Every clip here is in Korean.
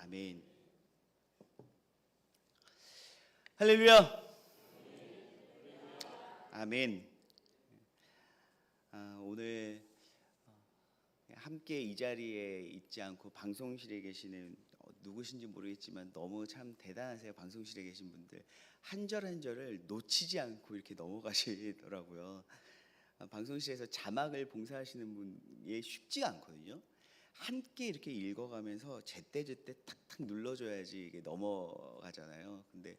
아멘. 할렐루야. 아멘. 오늘 함께 이 자리에 있지 않고 방송실에 계시는 누구신지 모르겠지만 너무 참 대단하세요. 방송실에 계신 분들 한 절 한 절을 놓치지 않고 이렇게 넘어가시더라고요. 방송실에서 자막을 봉사하시는 분이 쉽지가 않거든요. 함께 이렇게 읽어가면서 제때제때 탁탁 눌러줘야지 이게 넘어가잖아요. 근데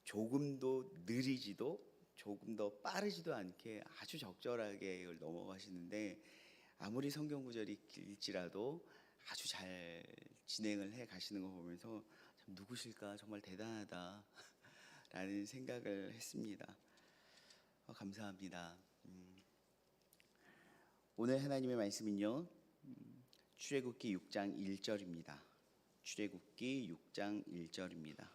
조금도 느리지도 조금 더 빠르지도 않게 아주 적절하게 이걸 넘어가시는데, 아무리 성경 구절이 길지라도 아주 잘 진행을 해 가시는 거 보면서 참 누구실까 정말 대단하다 라는 생각을 했습니다. 감사합니다. 오늘 하나님의 말씀은요, 출애굽기 6장 1절입니다. 출애굽기 6장 1절입니다.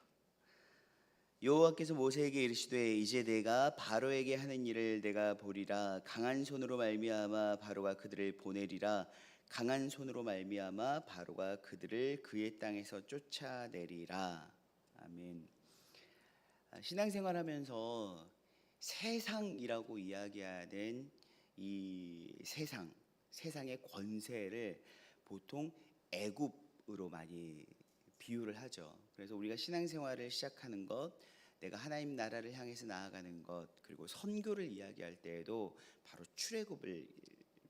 여호와께서 모세에게 이르시되 이제 내가 바로에게 하는 일을 내가 보리라. 강한 손으로 말미암아 바로가 그들을 보내리라. 강한 손으로 말미암아 바로가 그들을 그의 땅에서 쫓아내리라. 아멘. 신앙생활하면서 세상이라고 이야기하는 이 세상의 권세를 보통 애굽으로 많이 비유를 하죠. 그래서 우리가 신앙생활을 시작하는 것, 내가 하나님 나라를 향해서 나아가는 것, 그리고 선교를 이야기할 때에도 바로 출애굽을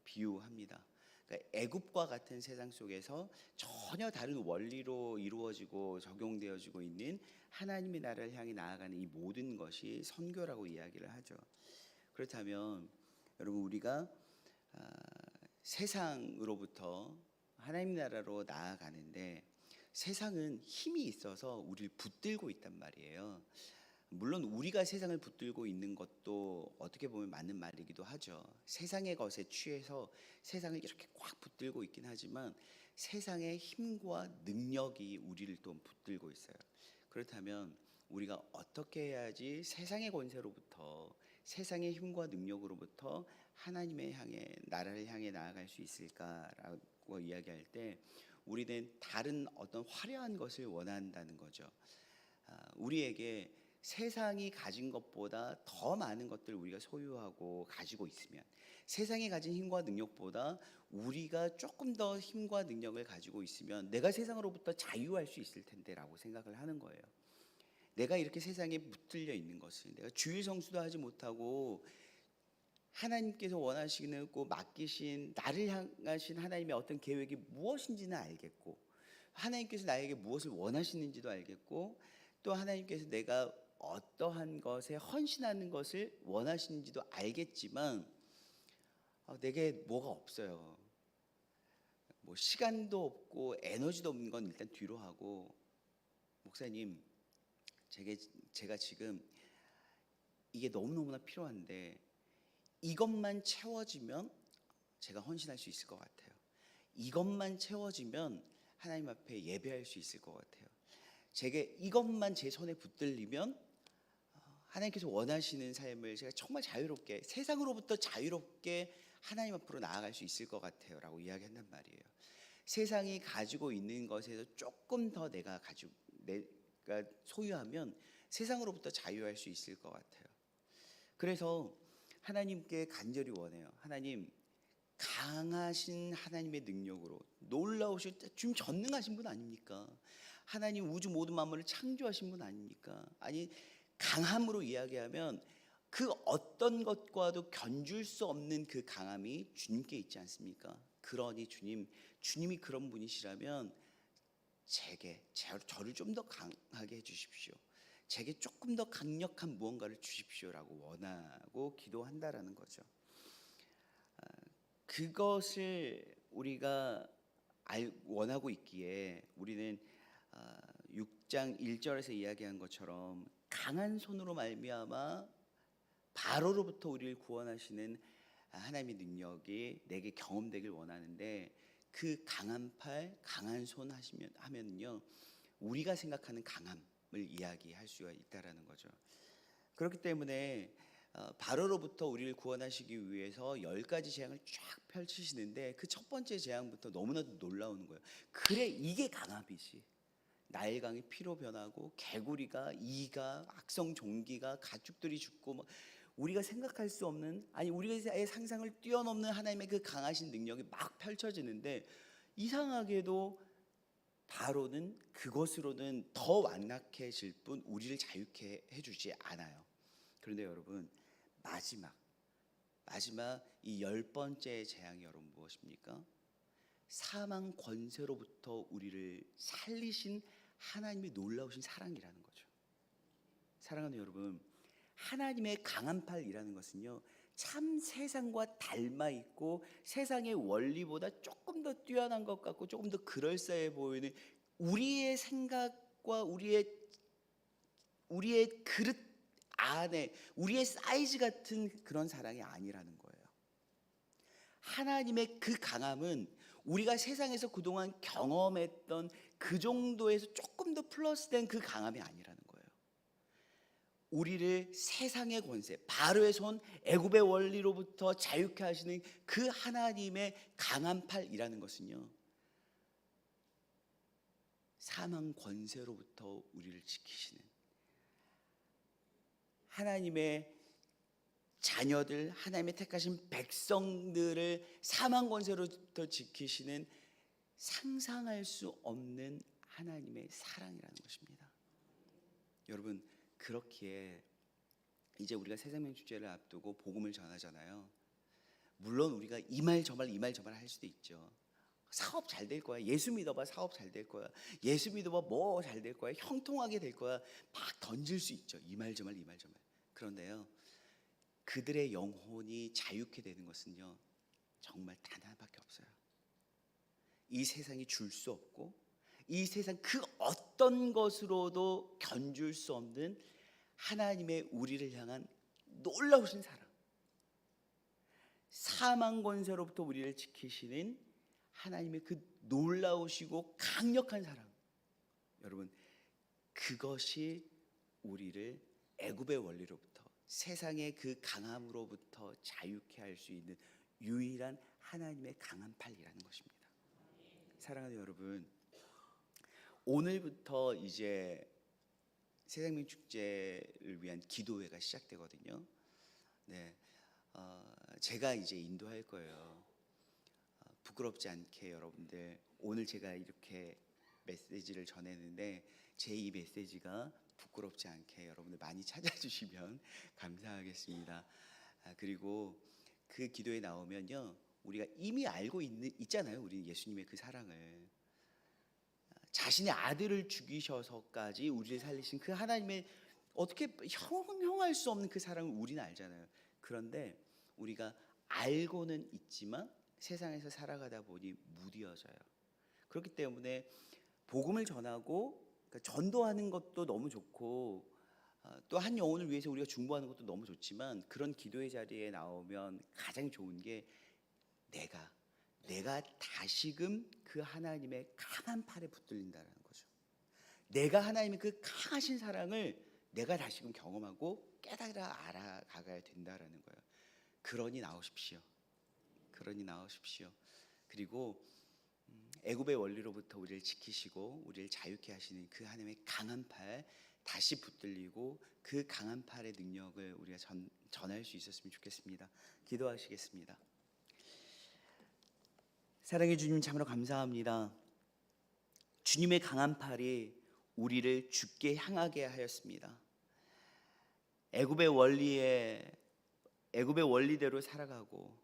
비유합니다. 그러니까 애굽과 같은 세상 속에서 전혀 다른 원리로 이루어지고 적용되어지고 있는 하나님의 나라를 향해 나아가는 이 모든 것이 선교라고 이야기를 하죠. 그렇다면 여러분, 우리가 세상으로부터 하나님 나라로 나아가는데 세상은 힘이 있어서 우리를 붙들고 있단 말이에요. 물론 우리가 세상을 붙들고 있는 것도 어떻게 보면 맞는 말이기도 하죠. 세상의 것에 취해서 세상을 이렇게 꽉 붙들고 있긴 하지만 세상의 힘과 능력이 우리를 또 붙들고 있어요. 그렇다면 우리가 어떻게 해야지 세상의 권세로부터, 세상의 힘과 능력으로부터 하나님의 나라를 향해 나아갈 수 있을까라고 이야기할 때 우리는 다른 어떤 화려한 것을 원한다는 거죠. 우리에게 세상이 가진 것보다 더 많은 것들을 우리가 소유하고 가지고 있으면, 세상이 가진 힘과 능력보다 우리가 조금 더 힘과 능력을 가지고 있으면 내가 세상으로부터 자유할 수 있을 텐데라고 생각을 하는 거예요. 내가 이렇게 세상에 붙들려 있는 것을, 내가 주일 성수도 하지 못하고 하나님께서 원하시고 맡기신 나를 향하신 하나님의 어떤 계획이 무엇인지는 알겠고, 하나님께서 나에게 무엇을 원하시는지도 알겠고, 또 하나님께서 내가 어떠한 것에 헌신하는 것을 원하시는지도 알겠지만 내게 뭐가 없어요. 뭐 시간도 없고 에너지도 없는 건 일단 뒤로 하고, 목사님, 제가 지금 이게 너무너무나 필요한데 이것만 채워지면 제가 헌신할 수 있을 것 같아요. 이것만 채워지면 하나님 앞에 예배할 수 있을 것 같아요. 제게 이것만 제 손에 붙들리면 하나님께서 원하시는 삶을 제가 정말 자유롭게, 세상으로부터 자유롭게 하나님 앞으로 나아갈 수 있을 것 같아요 라고 이야기한단 말이에요. 세상이 가지고 있는 것에서 조금 더 내가 소유하면 세상으로부터 자유할 수 있을 것 같아요. 그래서 하나님께 간절히 원해요. 하나님, 강하신 하나님의 능력으로, 놀라우신, 지금 전능하신 분 아닙니까? 하나님 우주 모든 만물을 창조하신 분 아닙니까? 아니, 강함으로 이야기하면 그 어떤 것과도 견줄 수 없는 그 강함이 주님께 있지 않습니까? 그러니 주님이 그런 분이시라면 저를 좀 더 강하게 해주십시오. 제게 조금 더 강력한 무언가를 주십시오라고 원하고 기도한다라는 거죠. 그것을 우리가 원하고 있기에 우리는 6장 1절에서 이야기한 것처럼 강한 손으로 말미암아 바로로부터 우리를 구원하시는 하나님의 능력이 내게 경험되길 원하는데, 그 강한 팔, 강한 손 하면요, 우리가 생각하는 강함을 이야기할 수가 있다라는 거죠. 그렇기 때문에 바로로부터 우리를 구원하시기 위해서 10가지 재앙을 쫙 펼치시는데 그 첫 번째 재앙부터 너무나도 놀라운 거예요. 그래, 이게 강함이지. 나일강이 피로 변하고 개구리가 이가 악성 종기가 가축들이 죽고 뭐 우리가 생각할 수 없는, 아니 우리의 상상을 뛰어넘는 하나님의 그 강하신 능력이 막 펼쳐지는데, 이상하게도 바로는 그것으로는 더 완악해질 뿐 우리를 자유케 해주지 않아요. 그런데 여러분, 마지막 이 10번째 재앙이 여러분 무엇입니까? 사망 권세로부터 우리를 살리신 하나님의 놀라우신 사랑이라는 거죠. 사랑하는 여러분, 하나님의 강한 팔이라는 것은요, 참 세상과 닮아 있고 세상의 원리보다 조금 더 뛰어난 것 같고 조금 더 그럴싸해 보이는 우리의 생각과 우리의 그릇 안에 우리의 사이즈 같은 그런 사랑이 아니라는 거예요. 하나님의 그 강함은 우리가 세상에서 그동안 경험했던 그 정도에서 조금 더 플러스된 그 강함이 아니라는 거예요. 우리를 세상의 권세, 바로의 손, 애굽의 원리로부터 자유케 하시는 그 하나님의 강한 팔이라는 것은요, 사망 권세로부터 우리를 지키시는 하나님의 자녀들, 하나님의 택하신 백성들을 사망 권세로부터 지키시는 상상할 수 없는 하나님의 사랑이라는 것입니다. 여러분, 그렇기에 이제 우리가 새생명 축제를 앞두고 복음을 전하잖아요. 물론 우리가 이 말 저 말 할 수도 있죠. 사업 잘 될 거야. 예수 믿어봐. 사업 잘 될 거야. 예수 믿어봐. 뭐 잘 될 거야. 형통하게 될 거야. 막 던질 수 있죠. 이 말 저 말. 그런데요, 그들의 영혼이 자유케 되는 것은요, 정말 단 하나밖에 없어요. 이 세상이 줄 수 없고 이 세상 그 어떤 것으로도 견줄 수 없는 하나님의 우리를 향한 놀라우신 사랑, 사망 권세로부터 우리를 지키시는 하나님의 그 놀라우시고 강력한 사랑, 여러분, 그것이 우리를 애굽의 원리로부터, 세상의 그 강함으로부터 자유케 할 수 있는 유일한 하나님의 강한 팔이라는 것입니다. 사랑하는 여러분, 오늘부터 이제 새생명 축제를 위한 기도회가 시작되거든요. 네, 제가 이제 인도할 거예요. 부끄럽지 않게 여러분들, 오늘 제가 이렇게 메시지를 전했는데 제 이 메시지가 부끄럽지 않게 여러분들 많이 찾아주시면 감사하겠습니다. 그리고 그 기도에 나오면요, 우리가 이미 알고 있잖아요. 우리 예수님의 그 사랑을, 자신의 아들을 죽이셔서까지 우리를 살리신 그 하나님의 어떻게 형할 수 없는 그 사랑을 우리는 알잖아요. 그런데 우리가 알고는 있지만 세상에서 살아가다 보니 무뎌져요. 그렇기 때문에 복음을 전하고, 그러니까 전도하는 것도 너무 좋고 또 한 영혼을 위해서 우리가 중보하는 것도 너무 좋지만, 그런 기도의 자리에 나오면 가장 좋은 게 내가 다시금 그 하나님의 강한 팔에 붙들린다는 거죠. 내가 하나님의 그 강하신 사랑을 내가 다시금 경험하고 깨달아 알아가야 된다라는 거예요. 그러니 나오십시오. 그리고 애굽의 원리로부터 우리를 지키시고 우리를 자유케 하시는 그 하나님의 강한 팔 다시 붙들리고 그 강한 팔의 능력을 우리가 전할 수 있었으면 좋겠습니다. 기도하시겠습니다. 사랑해 주님, 참으로 감사합니다. 주님의 강한 팔이 우리를 주께 향하게 하였습니다. 애굽의 원리대로 살아가고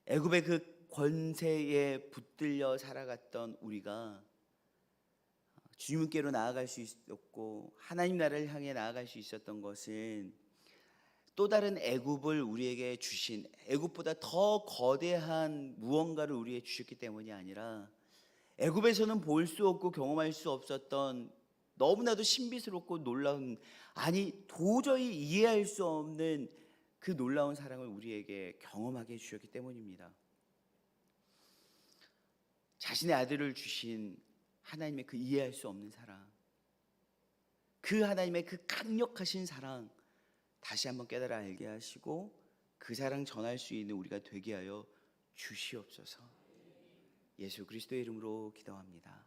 애굽의 그 권세에 붙들려 살아갔던 우리가 주님께로 나아갈 수 있었고 하나님 나라를 향해 나아갈 수 있었던 것은 또 다른 애굽을 우리에게 주신, 애굽보다 더 거대한 무언가를 우리에게 주셨기 때문이 아니라 애굽에서는 볼 수 없고 경험할 수 없었던 너무나도 신비스럽고 놀라운, 아니 도저히 이해할 수 없는 그 놀라운 사랑을 우리에게 경험하게 해주셨기 때문입니다. 자신의 아들을 주신 하나님의 그 이해할 수 없는 사랑, 그 하나님의 그 강력하신 사랑 다시 한번 깨달아 알게 하시고 그 사랑 전할 수 있는 우리가 되게 하여 주시옵소서. 예수 그리스도의 이름으로 기도합니다.